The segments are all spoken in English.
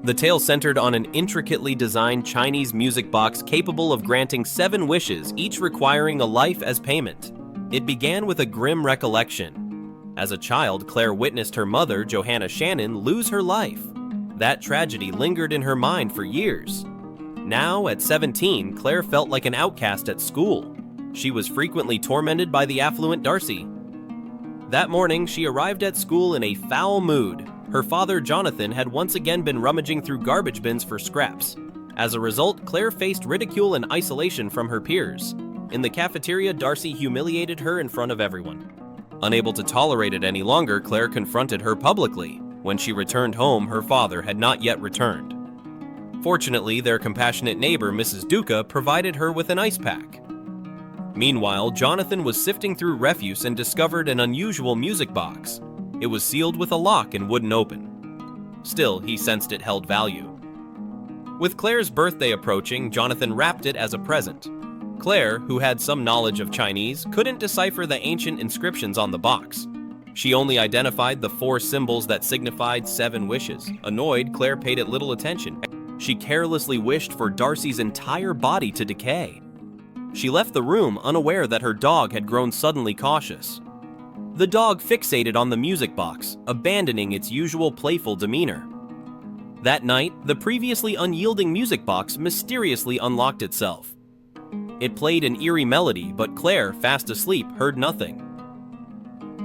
The tale centered on an intricately designed Chinese music box capable of granting 7 wishes, each requiring a life as payment. It began with a grim recollection. As a child, Claire witnessed her mother, Johanna Shannon, lose her life. That tragedy lingered in her mind for years. Now, at 17, Claire felt like an outcast at school. She was frequently tormented by the affluent Darcy. That morning, she arrived at school in a foul mood. Her father, Jonathan, had once again been rummaging through garbage bins for scraps. As a result, Claire faced ridicule and isolation from her peers. In the cafeteria, Darcy humiliated her in front of everyone. Unable to tolerate it any longer, Claire confronted her publicly. When she returned home, her father had not yet returned. Fortunately, their compassionate neighbor, Mrs. Duca, provided her with an ice pack. Meanwhile, Jonathan was sifting through refuse and discovered an unusual music box. It was sealed with a lock and wouldn't open. Still, he sensed it held value. With Claire's birthday approaching, Jonathan wrapped it as a present. Claire, who had some knowledge of Chinese, couldn't decipher the ancient inscriptions on the box. She only identified the 4 symbols that signified 7 wishes. Annoyed, Claire paid it little attention. She carelessly wished for Darcy's entire body to decay. She left the room unaware that her dog had grown suddenly cautious. The dog fixated on the music box, abandoning its usual playful demeanor. That night, the previously unyielding music box mysteriously unlocked itself. It played an eerie melody, but Claire, fast asleep, heard nothing.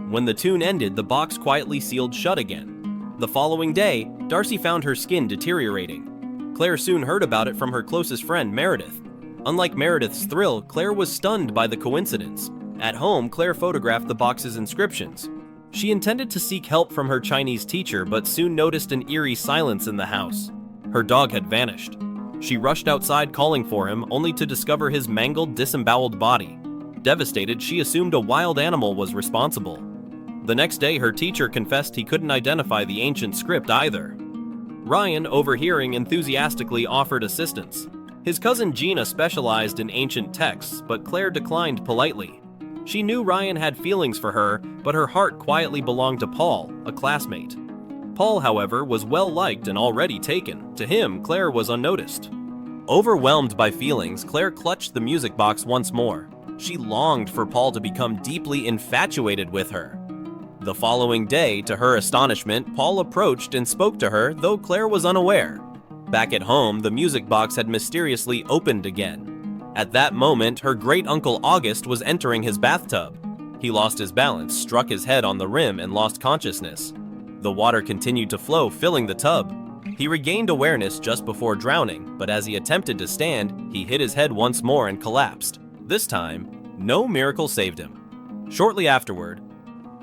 When the tune ended, the box quietly sealed shut again. The following day, Darcy found her skin deteriorating. Claire soon heard about it from her closest friend, Meredith. Unlike Meredith's thrill, Claire was stunned by the coincidence. At home, Claire photographed the box's inscriptions. She intended to seek help from her Chinese teacher, but soon noticed an eerie silence in the house. Her dog had vanished. She rushed outside calling for him, only to discover his mangled, disemboweled body. Devastated, she assumed a wild animal was responsible. The next day, her teacher confessed he couldn't identify the ancient script either. Ryan, overhearing, enthusiastically offered assistance. His cousin Gina specialized in ancient texts, but Claire declined politely. She knew Ryan had feelings for her, but her heart quietly belonged to Paul, a classmate. Paul, however, was well-liked and already taken. To him, Claire was unnoticed. Overwhelmed by feelings, Claire clutched the music box once more. She longed for Paul to become deeply infatuated with her. The following day, to her astonishment, Paul approached and spoke to her, though Claire was unaware. Back at home, the music box had mysteriously opened again. At that moment, her great-uncle August was entering his bathtub. He lost his balance, struck his head on the rim, and lost consciousness. The water continued to flow, filling the tub. He regained awareness just before drowning, but as he attempted to stand, he hit his head once more and collapsed. This time, no miracle saved him. Shortly afterward,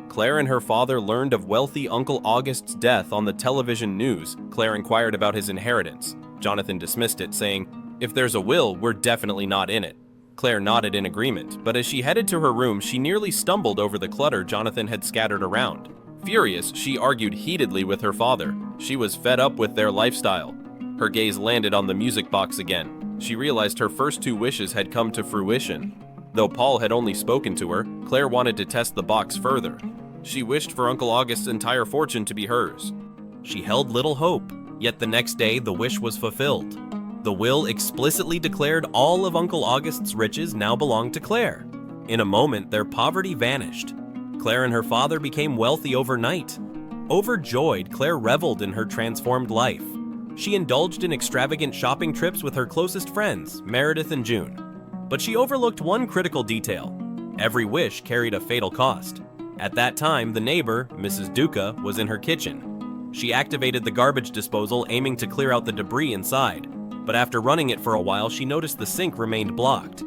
Claire and her father learned of wealthy Uncle August's death on the television news. Claire inquired about his inheritance. Jonathan dismissed it, saying, "If there's a will, we're definitely not in it." Claire nodded in agreement, but as she headed to her room, she nearly stumbled over the clutter Jonathan had scattered around. Furious, she argued heatedly with her father. She was fed up with their lifestyle. Her gaze landed on the music box again. She realized her first 2 wishes had come to fruition. Though Paul had only spoken to her, Claire wanted to test the box further. She wished for Uncle August's entire fortune to be hers. She held little hope, yet the next day the wish was fulfilled. The will explicitly declared all of Uncle August's riches now belonged to Claire. In a moment, their poverty vanished. Claire and her father became wealthy overnight. Overjoyed, Claire reveled in her transformed life. She indulged in extravagant shopping trips with her closest friends, Meredith and June. But she overlooked one critical detail. Every wish carried a fatal cost. At that time, the neighbor, Mrs. Duca, was in her kitchen. She activated the garbage disposal, aiming to clear out the debris inside. But after running it for a while, she noticed the sink remained blocked.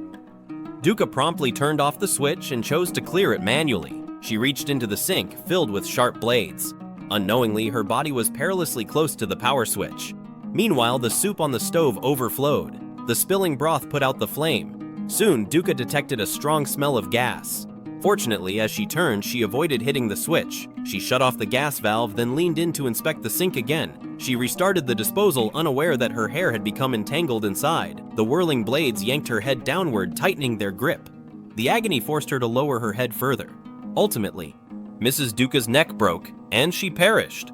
Duca promptly turned off the switch and chose to clear it manually. She reached into the sink, filled with sharp blades. Unknowingly, her body was perilously close to the power switch. Meanwhile, the soup on the stove overflowed. The spilling broth put out the flame. Soon, Duca detected a strong smell of gas. Fortunately, as she turned, she avoided hitting the switch. She shut off the gas valve, then leaned in to inspect the sink again. She restarted the disposal, unaware that her hair had become entangled inside. The whirling blades yanked her head downward, tightening their grip. The agony forced her to lower her head further. Ultimately, Mrs. Duca's neck broke, and she perished.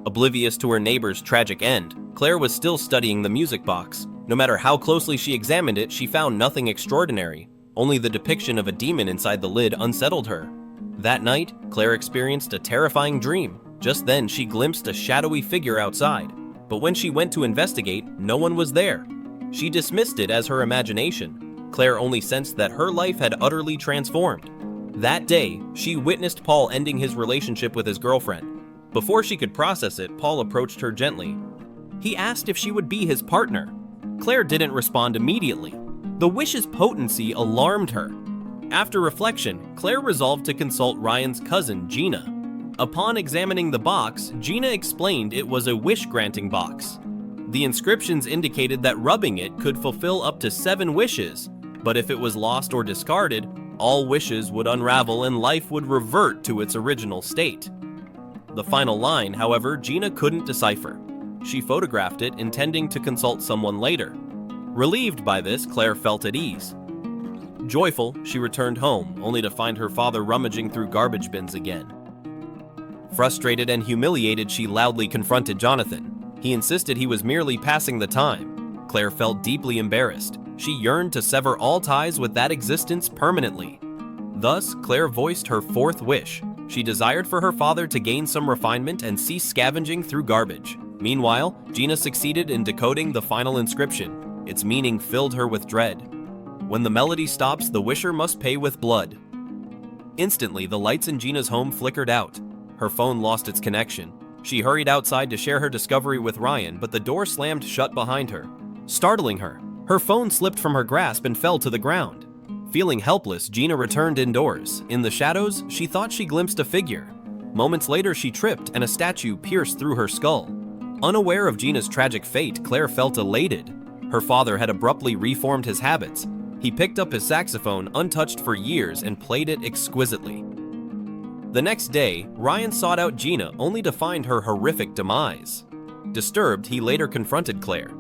Oblivious to her neighbor's tragic end, Claire was still studying the music box. No matter how closely she examined it, she found nothing extraordinary. Only the depiction of a demon inside the lid unsettled her. That night, Claire experienced a terrifying dream. Just then, she glimpsed a shadowy figure outside. But when she went to investigate, no one was there. She dismissed it as her imagination. Claire only sensed that her life had utterly transformed. That day, she witnessed Paul ending his relationship with his girlfriend. Before she could process it, Paul approached her gently. He asked if she would be his partner. Claire didn't respond immediately. The wish's potency alarmed her. After reflection, Claire resolved to consult Ryan's cousin, Gina. Upon examining the box, Gina explained it was a wish-granting box. The inscriptions indicated that rubbing it could fulfill up to 7 wishes, but if it was lost or discarded, all wishes would unravel and life would revert to its original state. The final line, however, Gina couldn't decipher. She photographed it, intending to consult someone later. Relieved by this, Claire felt at ease. Joyful, she returned home, only to find her father rummaging through garbage bins again. Frustrated and humiliated, she loudly confronted Jonathan. He insisted he was merely passing the time. Claire felt deeply embarrassed. She yearned to sever all ties with that existence permanently. Thus, Claire voiced her 4th wish. She desired for her father to gain some refinement and cease scavenging through garbage. Meanwhile, Gina succeeded in decoding the final inscription. Its meaning filled her with dread. When the melody stops, the wisher must pay with blood. Instantly, the lights in Gina's home flickered out. Her phone lost its connection. She hurried outside to share her discovery with Ryan, but the door slammed shut behind her. Startling her, her phone slipped from her grasp and fell to the ground. Feeling helpless, Gina returned indoors. In the shadows, she thought she glimpsed a figure. Moments later, she tripped and a statue pierced through her skull. Unaware of Gina's tragic fate, Claire felt elated. Her father had abruptly reformed his habits. He picked up his saxophone, untouched for years, and played it exquisitely. The next day, Ryan sought out Gina only to find her horrific demise. Disturbed, he later confronted Claire.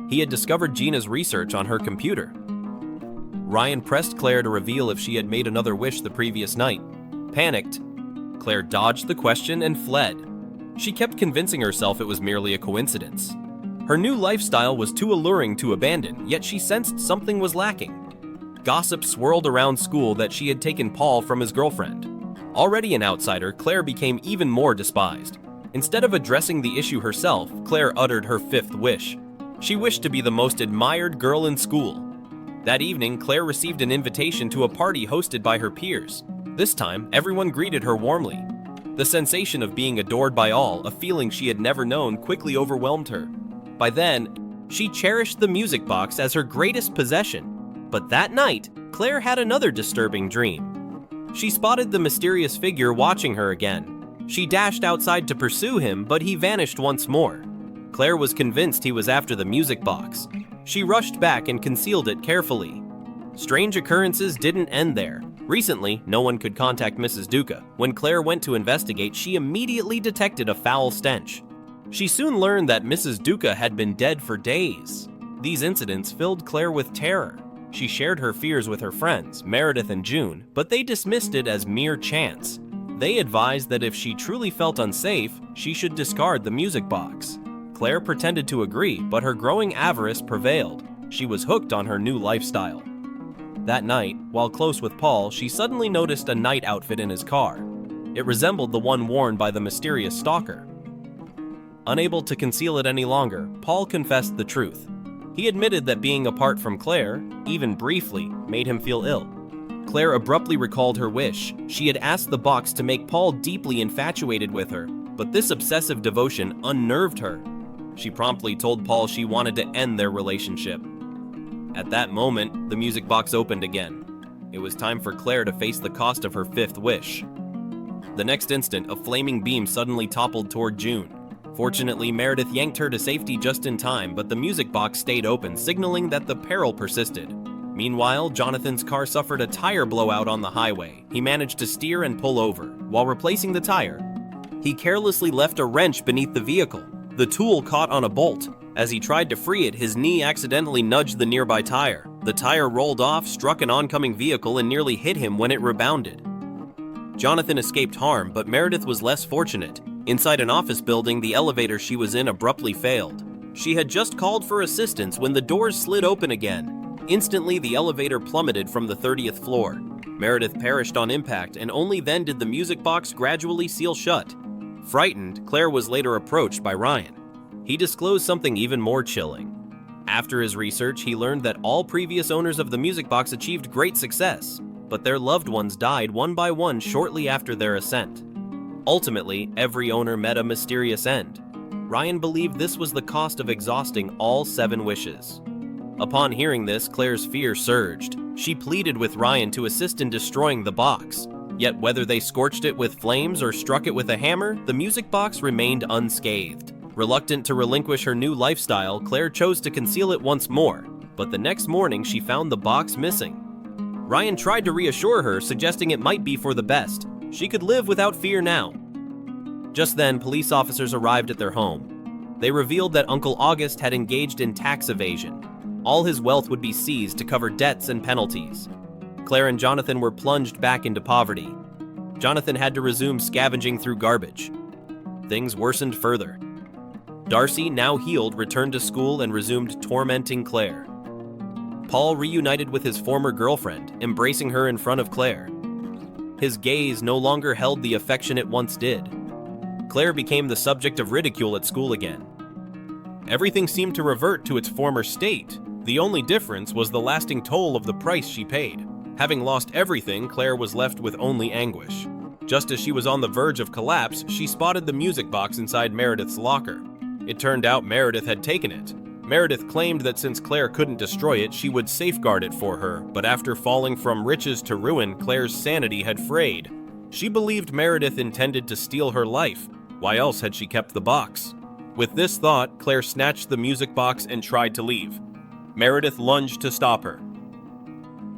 He had discovered Gina's research on her computer. Ryan pressed Claire to reveal if she had made another wish the previous night. Panicked, Claire dodged the question and fled. She kept convincing herself it was merely a coincidence. Her new lifestyle was too alluring to abandon, yet she sensed something was lacking. Gossip swirled around school that she had taken Paul from his girlfriend. Already an outsider, Claire became even more despised. Instead of addressing the issue herself, Claire uttered her 5th wish. She wished to be the most admired girl in school. That evening, Claire received an invitation to a party hosted by her peers. This time, everyone greeted her warmly. The sensation of being adored by all, a feeling she had never known, quickly overwhelmed her. By then, she cherished the music box as her greatest possession. But that night, Claire had another disturbing dream. She spotted the mysterious figure watching her again. She dashed outside to pursue him, but he vanished once more. Claire was convinced he was after the music box. She rushed back and concealed it carefully. Strange occurrences didn't end there. Recently, no one could contact Mrs. Duca. When Claire went to investigate, she immediately detected a foul stench. She soon learned that Mrs. Duca had been dead for days. These incidents filled Claire with terror. She shared her fears with her friends, Meredith and June, but they dismissed it as mere chance. They advised that if she truly felt unsafe, she should discard the music box. Claire pretended to agree, but her growing avarice prevailed. She was hooked on her new lifestyle. That night, while close with Paul, she suddenly noticed a night outfit in his car. It resembled the one worn by the mysterious stalker. Unable to conceal it any longer, Paul confessed the truth. He admitted that being apart from Claire, even briefly, made him feel ill. Claire abruptly recalled her wish. She had asked the box to make Paul deeply infatuated with her, but this obsessive devotion unnerved her. She promptly told Paul she wanted to end their relationship. At that moment, the music box opened again. It was time for Claire to face the cost of her 5th wish. The next instant, a flaming beam suddenly toppled toward June. Fortunately, Meredith yanked her to safety just in time, but the music box stayed open, signaling that the peril persisted. Meanwhile, Jonathan's car suffered a tire blowout on the highway. He managed to steer and pull over. While replacing the tire, he carelessly left a wrench beneath the vehicle. The tool caught on a bolt. As he tried to free it, his knee accidentally nudged the nearby tire. The tire rolled off, struck an oncoming vehicle, and nearly hit him when it rebounded. Jonathan escaped harm, but Meredith was less fortunate. Inside an office building, the elevator she was in abruptly failed. She had just called for assistance when the doors slid open again. Instantly, the elevator plummeted from the 30th floor. Meredith perished on impact, and only then did the music box gradually seal shut. Frightened, Claire was later approached by Ryan. He disclosed something even more chilling. After his research, he learned that all previous owners of the music box achieved great success, but their loved ones died one by one shortly after their ascent. Ultimately, every owner met a mysterious end. Ryan believed this was the cost of exhausting all 7 wishes. Upon hearing this, Claire's fear surged. She pleaded with Ryan to assist in destroying the box. Yet whether they scorched it with flames or struck it with a hammer, the music box remained unscathed. Reluctant to relinquish her new lifestyle, Claire chose to conceal it once more, but the next morning she found the box missing. Ryan tried to reassure her, suggesting it might be for the best. She could live without fear now. Just then, police officers arrived at their home. They revealed that Uncle August had engaged in tax evasion. All his wealth would be seized to cover debts and penalties. Claire and Jonathan were plunged back into poverty. Jonathan had to resume scavenging through garbage. Things worsened further. Darcy, now healed, returned to school and resumed tormenting Claire. Paul reunited with his former girlfriend, embracing her in front of Claire. His gaze no longer held the affection it once did. Claire became the subject of ridicule at school again. Everything seemed to revert to its former state. The only difference was the lasting toll of the price she paid. Having lost everything, Claire was left with only anguish. Just as she was on the verge of collapse, she spotted the music box inside Meredith's locker. It turned out Meredith had taken it. Meredith claimed that since Claire couldn't destroy it, she would safeguard it for her, but after falling from riches to ruin, Claire's sanity had frayed. She believed Meredith intended to steal her life. Why else had she kept the box? With this thought, Claire snatched the music box and tried to leave. Meredith lunged to stop her.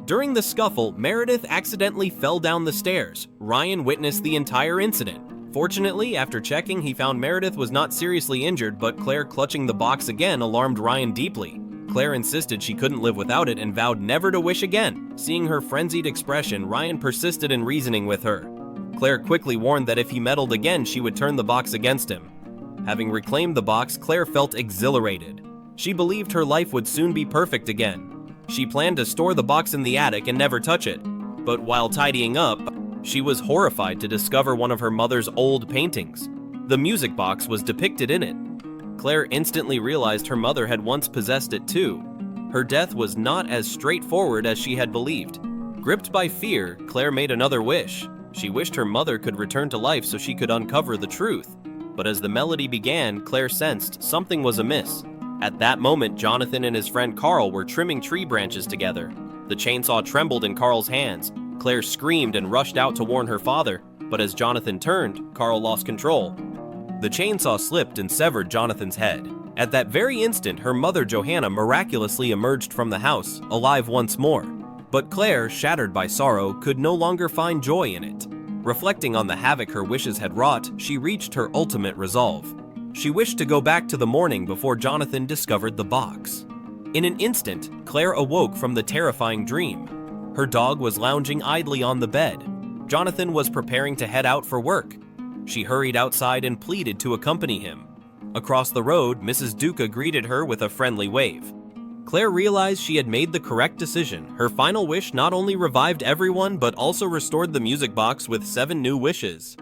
During the scuffle, Meredith accidentally fell down the stairs. Ryan witnessed the entire incident. Fortunately, after checking, he found Meredith was not seriously injured, but Claire clutching the box again alarmed Ryan deeply. Claire insisted she couldn't live without it and vowed never to wish again. Seeing her frenzied expression, Ryan persisted in reasoning with her. Claire quickly warned that if he meddled again, she would turn the box against him. Having reclaimed the box, Claire felt exhilarated. She believed her life would soon be perfect again. She planned to store the box in the attic and never touch it. But while tidying up, she was horrified to discover one of her mother's old paintings. The music box was depicted in it. Claire instantly realized her mother had once possessed it too. Her death was not as straightforward as she had believed. Gripped by fear, Claire made another wish. She wished her mother could return to life so she could uncover the truth. But as the melody began, Claire sensed something was amiss. At that moment, Jonathan and his friend Carl were trimming tree branches together. The chainsaw trembled in Carl's hands. Claire screamed and rushed out to warn her father, but as Jonathan turned, Carl lost control. The chainsaw slipped and severed Jonathan's head. At that very instant, her mother Johanna miraculously emerged from the house, alive once more. But Claire, shattered by sorrow, could no longer find joy in it. Reflecting on the havoc her wishes had wrought, she reached her ultimate resolve. She wished to go back to the morning before Jonathan discovered the box. In an instant, Claire awoke from the terrifying dream. Her dog was lounging idly on the bed. Jonathan was preparing to head out for work. She hurried outside and pleaded to accompany him. Across the road, Mrs. Duca greeted her with a friendly wave. Claire realized she had made the correct decision. Her final wish not only revived everyone, but also restored the music box with 7 new wishes.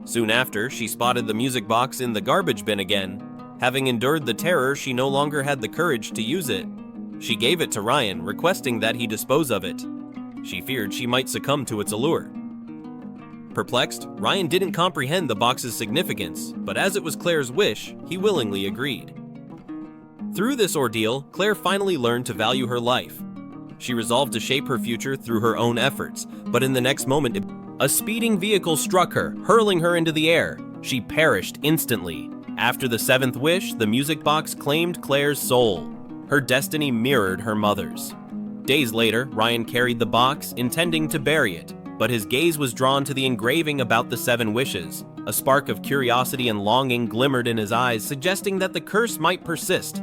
Soon after, she spotted the music box in the garbage bin again. Having endured the terror, she no longer had the courage to use it. She gave it to Ryan, requesting that he dispose of it. She feared she might succumb to its allure. Perplexed, Ryan didn't comprehend the box's significance, but as it was Claire's wish, he willingly agreed. Through this ordeal, Claire finally learned to value her life. She resolved to shape her future through her own efforts, but in the next moment, a speeding vehicle struck her, hurling her into the air. She perished instantly. After the 7th wish, the music box claimed Claire's soul. Her destiny mirrored her mother's. Days later, Ryan carried the box, intending to bury it, but his gaze was drawn to the engraving about the 7 wishes. A spark of curiosity and longing glimmered in his eyes, suggesting that the curse might persist.